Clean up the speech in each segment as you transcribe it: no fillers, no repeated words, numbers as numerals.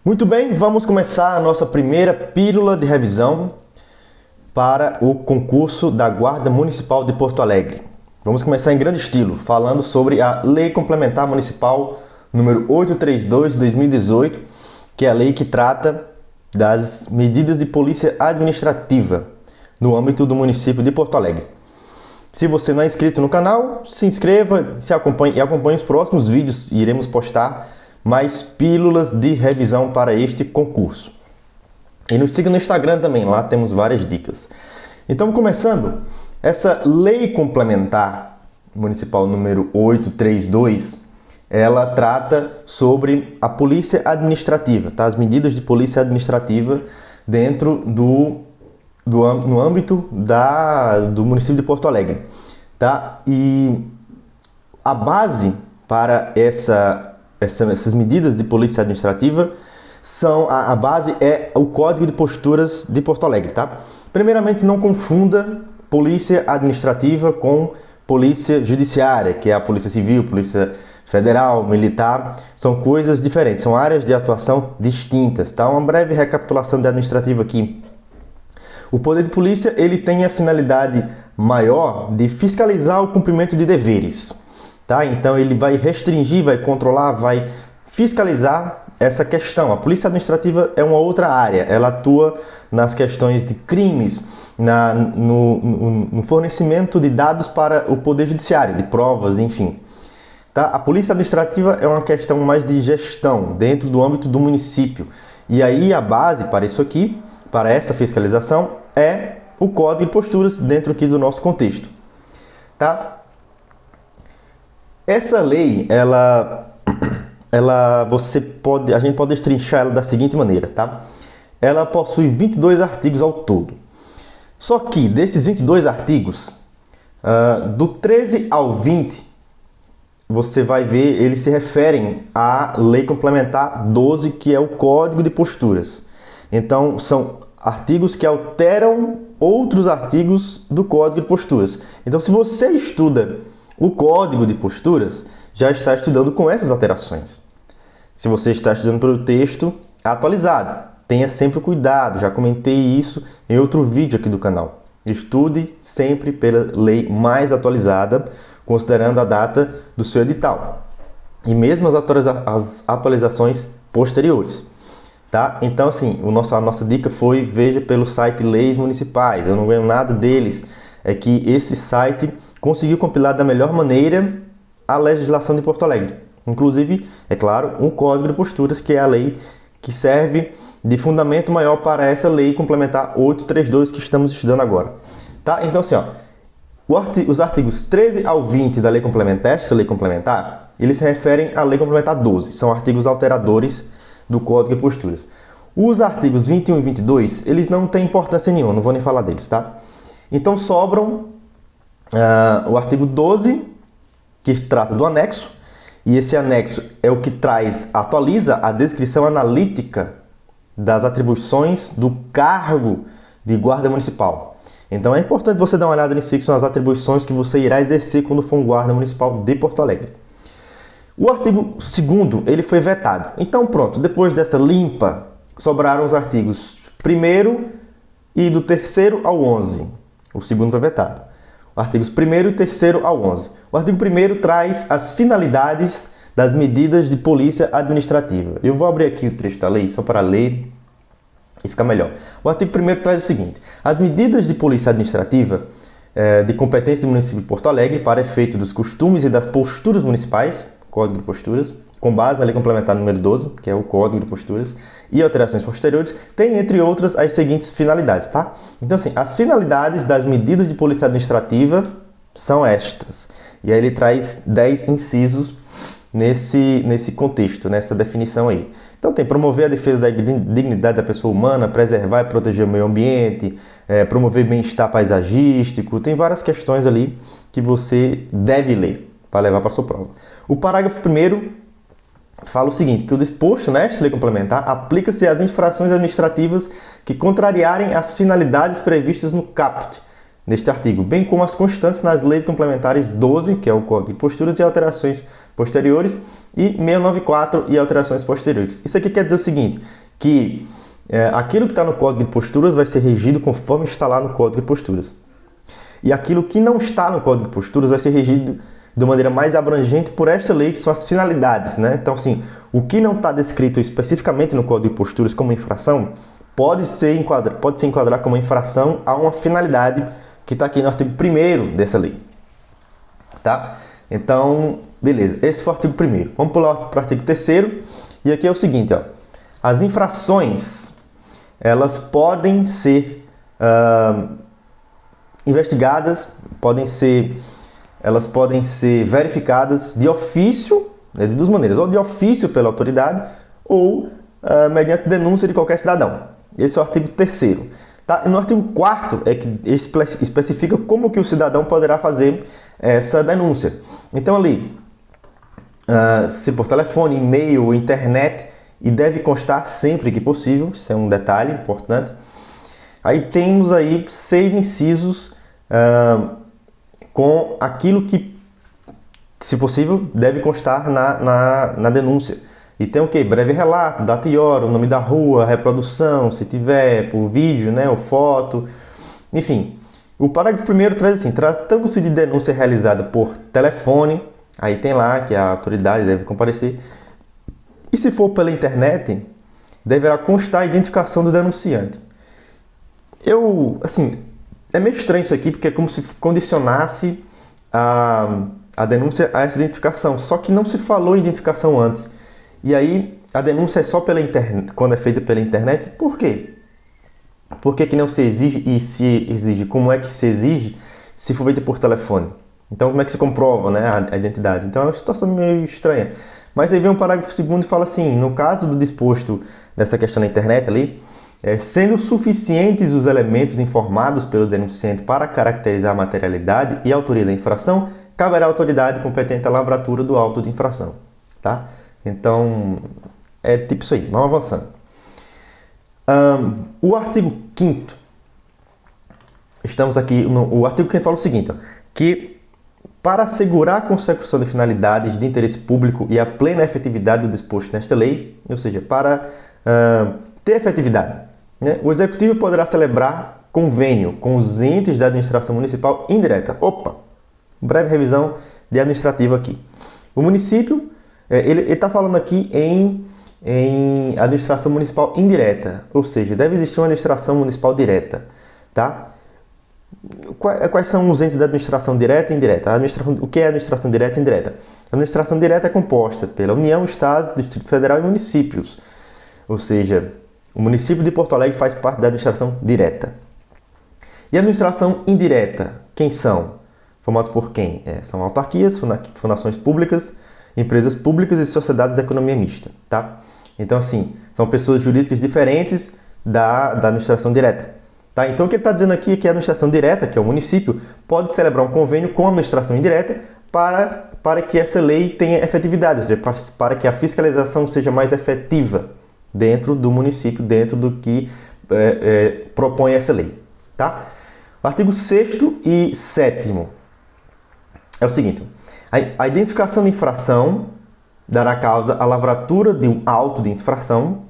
Muito bem, vamos começar a nossa primeira pílula de revisão para o concurso da Guarda Municipal de Porto Alegre. Vamos começar em grande estilo, falando sobre a Lei Complementar Municipal número 832 de 2018, que é a lei que trata das medidas de polícia administrativa no âmbito do município de Porto Alegre. Se você não é inscrito no canal, se inscreva e acompanhe os próximos vídeos. Iremos postar mais pílulas de revisão para este concurso. E nos siga no Instagram também, lá temos várias dicas. Então, começando, essa Lei Complementar Municipal número 832, ela trata sobre a polícia administrativa, tá? As medidas de polícia administrativa dentro no âmbito do município de Porto Alegre, tá? E a base para essas medidas de polícia administrativa a base é o Código de Posturas de Porto Alegre, tá? Primeiramente, não confunda polícia administrativa com polícia judiciária, que é a polícia civil, polícia federal, militar, são coisas diferentes, são áreas de atuação distintas, tá? Uma breve recapitulação de administrativo aqui. O poder de polícia, ele tem a finalidade maior de fiscalizar o cumprimento de deveres, tá? Então ele vai restringir, vai controlar, vai fiscalizar essa questão. A polícia administrativa é uma outra área, ela atua nas questões de crimes, no fornecimento de dados para o poder judiciário, de provas, enfim. Tá? A polícia administrativa é uma questão mais de gestão dentro do âmbito do município. E aí a base para isso aqui, para essa fiscalização, é o Código de Posturas dentro aqui do nosso contexto. Tá? Essa lei, a gente pode destrinchar ela da seguinte maneira, tá? Ela possui 22 artigos ao todo. Só que desses 22 artigos, do 13 ao 20, você vai ver, eles se referem à Lei Complementar 12, que é o Código de Posturas. Então, são artigos que alteram outros artigos do Código de Posturas. Então, se você estuda o Código de Posturas, já está estudando com essas alterações. Se você está estudando pelo texto atualizado, tenha sempre cuidado, já comentei isso em outro vídeo aqui do canal. Estude sempre pela lei mais atualizada, considerando a data do seu edital. E mesmo as atualizações posteriores. Tá? Então, assim, a nossa dica foi: veja pelo site Leis Municipais. Eu não ganho nada deles. É que esse site conseguiu compilar da melhor maneira a legislação de Porto Alegre. Inclusive, é claro, um Código de Posturas, que é a lei que serve de fundamento maior para essa Lei Complementar 832 que estamos estudando agora. Tá? Então, assim, os artigos 13 ao 20 da Lei Complementar, essa Lei Complementar, eles se referem à Lei Complementar 12. São artigos alteradores do Código de Posturas. Os artigos 21 e 22, eles não têm importância nenhuma, não vou nem falar deles, tá? Então, sobram o artigo 12, que trata do anexo, e esse anexo é o que atualiza a descrição analítica das atribuições do cargo de guarda municipal. Então é importante você dar uma olhada nisso, que são as atribuições que você irá exercer quando for um guarda municipal de Porto Alegre. O artigo 2º, ele foi vetado. Então pronto, depois dessa limpa, sobraram os artigos 1º e do 3º ao 11. O 2º foi vetado. Artigos 1º e 3º ao 11. O artigo 1º traz as finalidades das medidas de polícia administrativa. Eu vou abrir aqui o trecho da lei só para ler e ficar melhor. O artigo 1º traz o seguinte: as medidas de polícia administrativa de competência do município de Porto Alegre para efeito dos costumes e das posturas municipais, Código de Posturas, com base na Lei Complementar número 12, que é o Código de Posturas, e alterações posteriores, tem, entre outras, as seguintes finalidades, tá? Então, assim, as finalidades das medidas de polícia administrativa são estas. E aí ele traz 10 incisos nesse contexto, nessa definição aí. Então tem promover a defesa da dignidade da pessoa humana, preservar e proteger o meio ambiente, promover bem-estar paisagístico, tem várias questões ali que você deve ler para levar para a sua prova. O parágrafo 1º fala o seguinte, que o disposto nesta lei complementar aplica-se às infrações administrativas que contrariarem as finalidades previstas no caput. neste artigo, bem como as constantes nas leis complementares 12, que é o Código de Posturas e alterações posteriores, e 694 e alterações posteriores. Isso aqui quer dizer o seguinte, que aquilo que está no Código de Posturas vai ser regido conforme está lá no Código de Posturas. E aquilo que não está no Código de Posturas vai ser regido de maneira mais abrangente por esta lei, que são as finalidades, né? Então, assim, o que não está descrito especificamente no Código de Posturas como infração, pode se enquadrar como infração a uma finalidade que está aqui no artigo 1º dessa lei. Tá? Então, beleza, esse foi o artigo 1º. Vamos pular para o artigo 3º, e aqui é o seguinte, ó. As infrações, elas podem ser investigadas, elas podem ser verificadas de ofício, né, de duas maneiras, ou de ofício pela autoridade, ou mediante denúncia de qualquer cidadão. Esse é o artigo 3º. Tá? E no artigo 4º é que especifica como que o cidadão poderá fazer essa denúncia. Então ali, se por telefone, e-mail ou internet, e deve constar sempre que possível, isso é um detalhe importante. Aí temos aí 6 incisos com aquilo que, se possível, deve constar na denúncia. E tem o que? Breve relato, data e hora, o nome da rua, reprodução, se tiver, por vídeo, né, ou foto, enfim. O parágrafo 1º traz assim, tratando-se de denúncia realizada por telefone, aí tem lá que a autoridade deve comparecer, e se for pela internet, deverá constar a identificação do denunciante. Assim, é meio estranho isso aqui, porque é como se condicionasse a denúncia a essa identificação, só que não se falou em identificação antes. E aí, a denúncia é só pela internet, quando é feita pela internet. Por quê? Por que não se exige, e se exige, como é que se exige se for feita por telefone? Então, como é que se comprova, né, a identidade? Então, é uma situação meio estranha. Mas aí vem um parágrafo 2º e fala assim, no caso do disposto dessa questão na internet ali, sendo suficientes os elementos informados pelo denunciante para caracterizar a materialidade e a autoria da infração, caberá à autoridade competente à lavratura do auto de infração. Tá? Então, é tipo isso aí. Vamos avançando. O artigo 5º, estamos aqui no artigo 5º fala o seguinte, ó, que para assegurar a consecução de finalidades de interesse público e a plena efetividade do disposto nesta lei, ou seja, para ter efetividade, né, o Executivo poderá celebrar convênio com os entes da administração municipal indireta. Opa! Breve revisão de administrativa aqui. O município, ele está falando aqui em administração municipal indireta, ou seja, deve existir uma administração municipal direta, tá? Quais são os entes da administração direta e indireta? O que é administração direta e indireta? A administração direta é composta pela União, Estado, Distrito Federal e municípios. Ou seja, o município de Porto Alegre faz parte da administração direta. E a administração indireta, quem são? Formados por quem? São autarquias, fundações públicas, empresas públicas e sociedades da economia mista. Tá? Então, assim, são pessoas jurídicas diferentes da administração direta. Tá? Então, o que ele está dizendo aqui é que a administração direta, que é o município, pode celebrar um convênio com a administração indireta para que essa lei tenha efetividade, ou seja, para que a fiscalização seja mais efetiva dentro do município, dentro do que propõe essa lei. Tá? Artigo 6º e 7º é o seguinte, a identificação de infração dará causa à lavratura de um auto de infração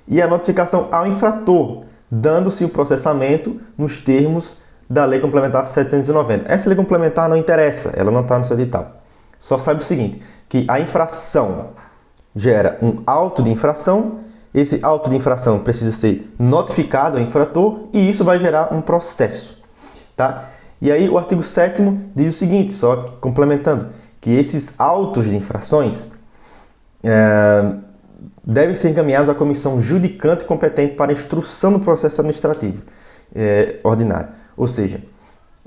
e a notificação ao infrator, dando-se o processamento nos termos da Lei Complementar 790. Essa lei complementar não interessa, ela não está no seu edital. Só sabe o seguinte, que a infração gera um auto de infração, esse auto de infração precisa ser notificado ao infrator e isso vai gerar um processo. Tá? E aí o artigo 7º diz o seguinte, só complementando, que esses autos de infrações devem ser encaminhados à comissão judicante competente para a instrução do processo administrativo ordinário. Ou seja,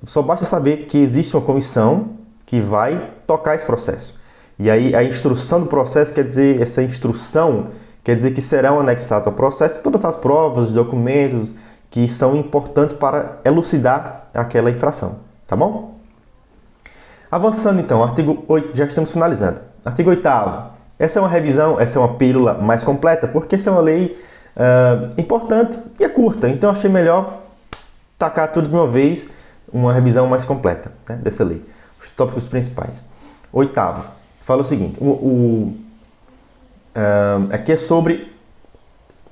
só basta saber que existe uma comissão que vai tocar esse processo. E aí a instrução do processo quer dizer, essa instrução quer dizer que serão anexados ao processo todas as provas, os documentos que são importantes para elucidar aquela infração. Tá bom? Avançando então, artigo 8, já estamos finalizando. Artigo 8º. Essa é uma revisão, essa é uma pílula mais completa, porque essa é uma lei importante e é curta. Então, achei melhor tacar tudo de uma vez uma revisão mais completa, né, dessa lei. Os tópicos principais. Oitavo, fala o seguinte, aqui é sobre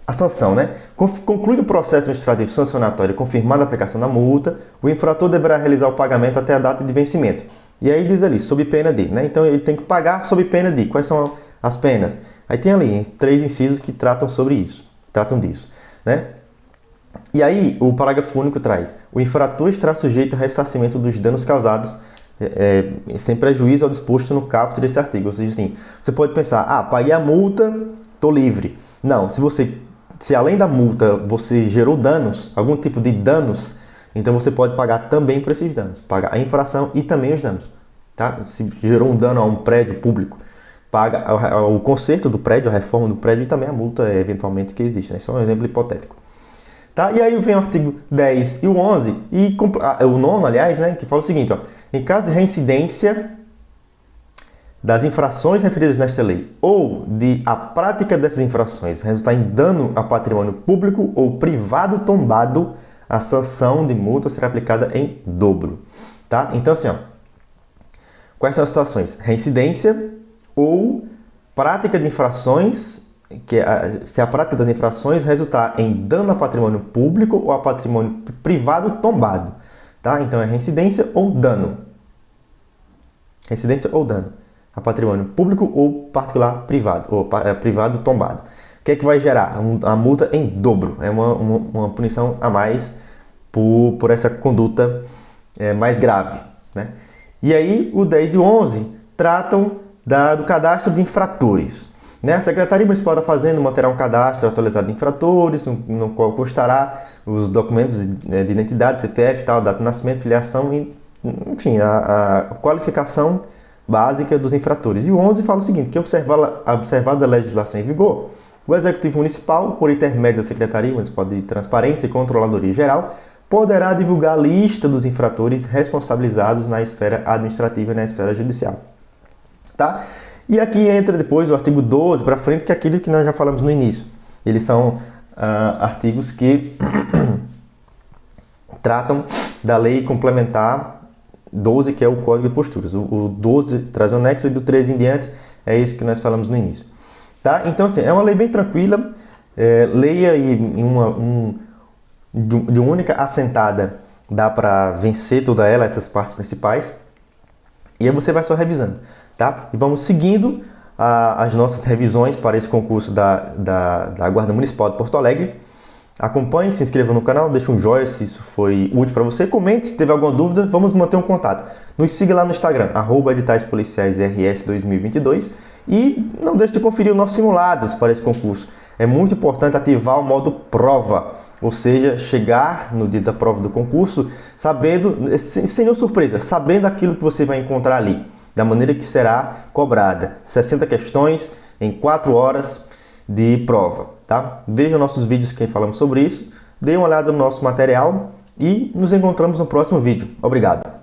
a sanção, né? Concluído o processo administrativo sancionatório e confirmada a aplicação da multa, o infrator deverá realizar o pagamento até a data de vencimento. E aí diz ali, sob pena de, né? Então ele tem que pagar sob pena de. Quais são as penas? Aí tem ali 3 incisos que tratam disso, né? E aí o parágrafo único traz: o infrator estará sujeito ao ressarcimento dos danos causados sem prejuízo ao disposto no caput desse artigo. Ou seja, assim, você pode pensar, paguei a multa, tô livre. Não, se além da multa você gerou danos, algum tipo de danos, então você pode pagar também por esses danos, pagar a infração e também os danos, tá? Se gerou um dano a um prédio público, paga o conserto do prédio, a reforma do prédio e também a multa eventualmente que existe, né? Isso é um exemplo hipotético. Tá? E aí vem o artigo 10 e o 11, o 9º, aliás, né, que fala o seguinte, ó, em caso de reincidência das infrações referidas nesta lei ou de a prática dessas infrações resultar em dano a patrimônio público ou privado tombado, a sanção de multa será aplicada em dobro. Tá? Então, assim, ó, quais são as situações? Reincidência ou prática de infrações, se a prática das infrações resultar em dano a patrimônio público ou a patrimônio privado tombado. Tá? Então, é reincidência ou dano. Reincidência ou dano a patrimônio público ou particular privado, ou privado tombado. O que é que vai gerar? A multa em dobro. É uma punição a mais por essa conduta mais grave, né? E aí, o 10 e o 11 tratam do cadastro de infratores. Né? A Secretaria Municipal da Fazenda manterá um cadastro atualizado de infratores, no qual constará os documentos de identidade, CPF, tal, data de nascimento, filiação e, enfim, a qualificação básica dos infratores. E o 11 fala o seguinte, que observada a legislação em vigor, o Executivo Municipal, por intermédio da Secretaria Municipal de Transparência e Controladoria Geral, poderá divulgar a lista dos infratores responsabilizados na esfera administrativa e na esfera judicial. Tá? E aqui entra depois o artigo 12 para frente, que é aquilo que nós já falamos no início. Eles são artigos que tratam da lei complementar 12, que é o Código de Posturas. O 12 traz o anexo e do 13 em diante é isso que nós falamos no início. Tá? Então, assim, é uma lei bem tranquila. Leia e de uma única assentada dá para vencer toda ela, essas partes principais. E aí você vai só revisando. Tá? E vamos seguindo as nossas revisões para esse concurso da Guarda Municipal de Porto Alegre. Acompanhe, se inscreva no canal, deixe um joinha se isso foi útil para você. Comente se teve alguma dúvida, vamos manter um contato. Nos siga lá no Instagram, @editaispoliciaisrs2022. E não deixe de conferir os nossos simulados para esse concurso. É muito importante ativar o modo prova, ou seja, chegar no dia da prova do concurso sabendo, sem nenhuma surpresa, sabendo aquilo que você vai encontrar ali, da maneira que será cobrada. 60 questões em 4 horas de prova, tá? Veja nossos vídeos que falamos sobre isso, dê uma olhada no nosso material e nos encontramos no próximo vídeo. Obrigado!